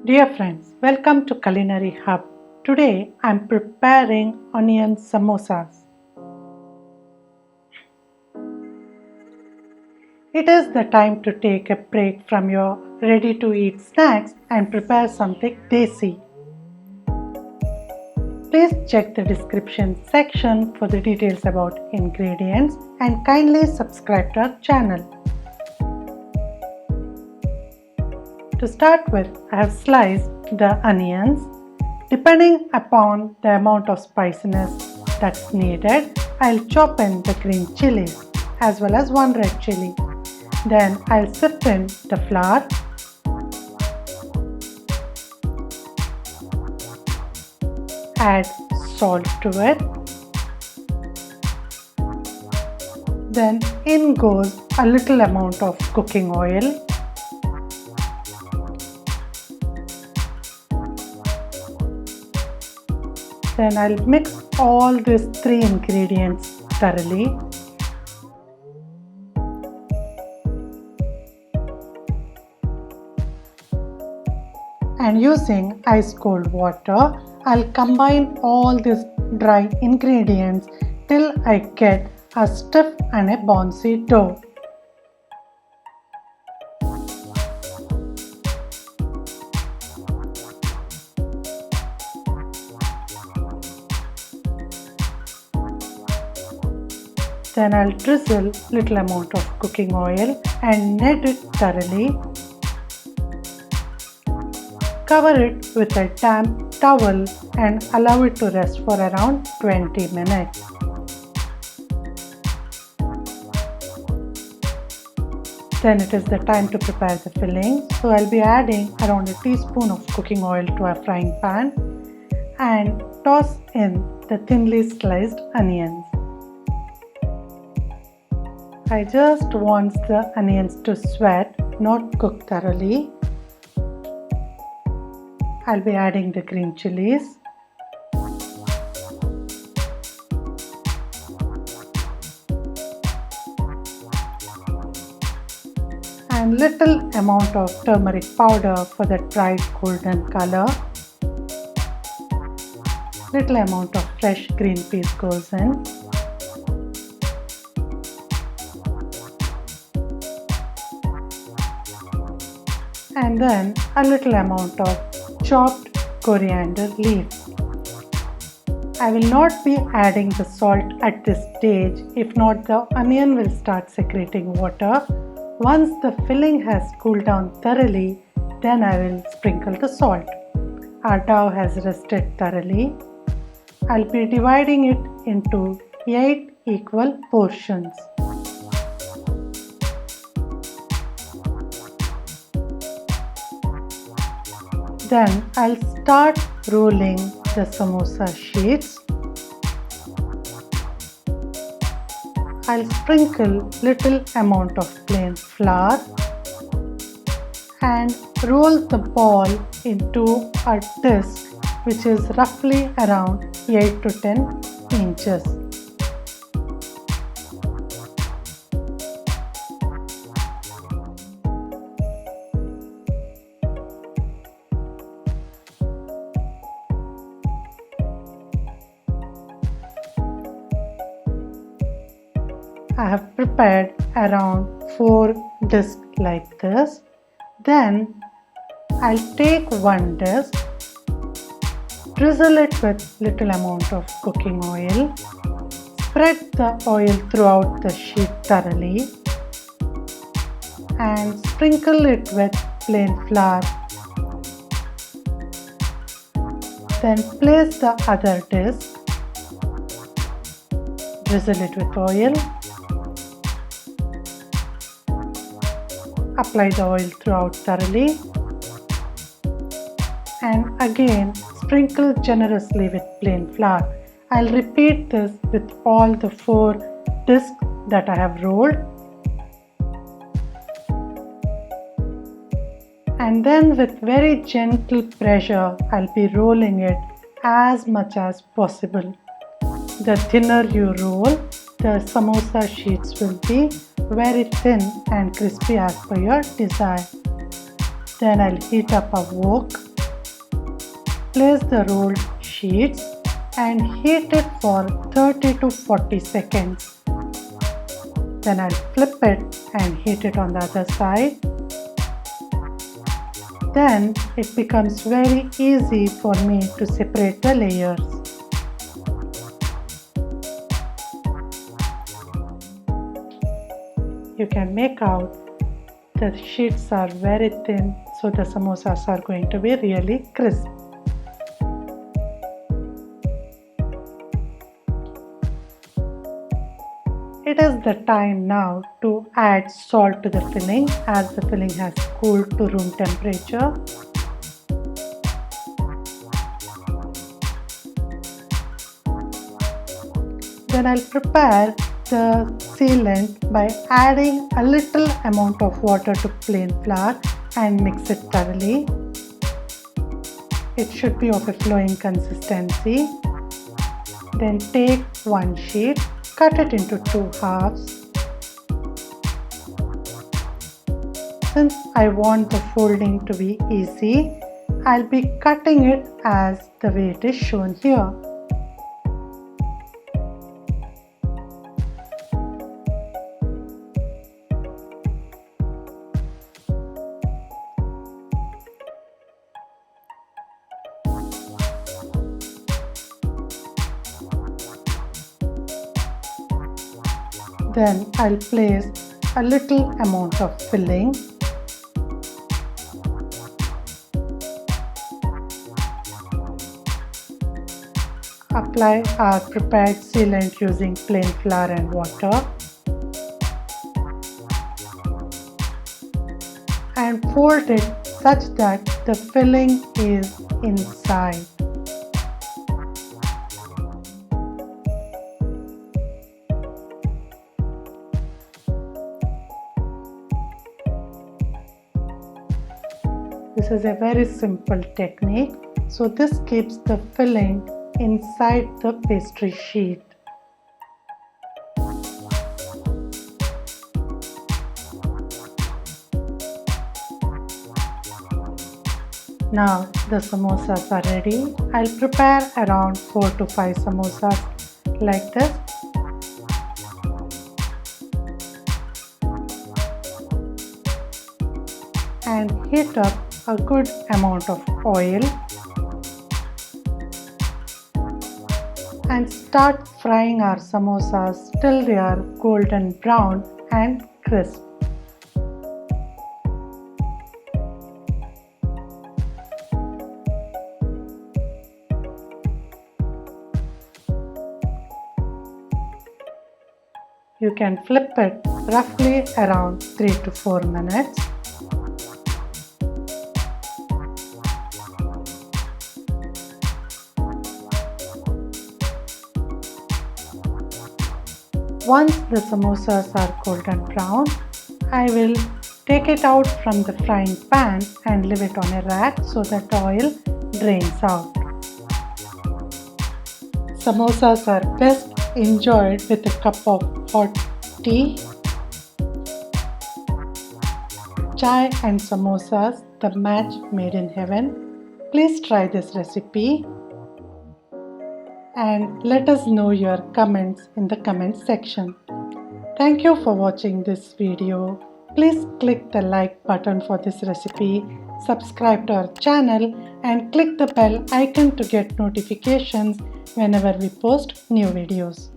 Dear friends, welcome to Culinary Hub. Today I am preparing onion samosas. It is the time to take a break from your ready-to-eat snacks and prepare something desi. Please check the description section for the details about ingredients and kindly subscribe to our channel. To start with, I have sliced the onions. Depending upon the amount of spiciness that's needed, I'll chop in the green chilies as well as one red chili. Then I'll sift in the flour, add salt to it. Then in goes a little amount of cooking oil. Then I'll mix all these three ingredients thoroughly. And using ice cold water, I'll combine all these dry ingredients till I get a stiff and a bouncy dough. Then I'll drizzle little amount of cooking oil and knead it thoroughly. Cover it with a damp towel and allow it to rest for around 20 minutes. Then it is the time to prepare the filling. So I'll be adding around a teaspoon of cooking oil to a frying pan and toss in the thinly sliced onions. I just want the onions to sweat, not cook thoroughly. I'll be adding the green chilies. And little amount of turmeric powder for that bright golden color. Little amount of fresh green peas goes in. And then a little amount of chopped coriander leaves. I will not be adding the salt at this stage, if not the onion will start secreting water. Once the filling has cooled down thoroughly, then I will sprinkle the salt. Our dough has rested thoroughly. I'll be dividing it into 8 equal portions. Then I'll start rolling the samosa sheets. I'll sprinkle little amount of plain flour and roll the ball into a disc which is roughly around 8 to 10 inches. I have prepared around 4 discs like this. Then I'll take one disc, drizzle it with little amount of cooking oil, spread the oil throughout the sheet thoroughly and sprinkle it with plain flour. Then place the other disc, drizzle it with oil. Apply the oil throughout thoroughly and again sprinkle generously with plain flour. I'll repeat this with all the 4 discs that I have rolled. And then with very gentle pressure, I'll be rolling it as much as possible. The thinner you roll, the samosa sheets will be very thin and crispy as per your desire. Then I'll heat up a wok place the rolled sheets and heat it for 30 to 40 seconds. Then I'll flip it and heat it on the other side. Then it becomes very easy for me to separate the layers. You can make out the sheets are very thin, so the samosas are going to be really crisp. It is the time now to add salt to the filling, as the filling has cooled to room temperature. Then I'll prepare the sealant by adding a little amount of water to plain flour and mix it thoroughly. It should be of a flowing consistency. Then take one sheet, cut it into two halves. Since I want the folding to be easy, I'll be cutting it as the way it is shown here. Then I'll place a little amount of filling. Apply our prepared sealant using plain flour and water. And fold it such that the filling is inside. This is a very simple technique, so this keeps the filling inside the pastry sheet. Now the samosas are ready. I'll prepare around 4 to 5 samosas like this. And heat up a good amount of oil and start frying our samosas till they are golden brown and crisp. You can flip it roughly around 3 to 4 minutes. Once the samosas are golden brown, I will take it out from the frying pan and leave it on a rack so that the oil drains out. Samosas are best enjoyed with a cup of hot tea. Chai and samosas, the match made in heaven. Please try this recipe and let us know your comments in the comment section. Thank you for watching this video. Please click the like button for this recipe, subscribe to our channel and click the bell icon to get notifications whenever we post new videos.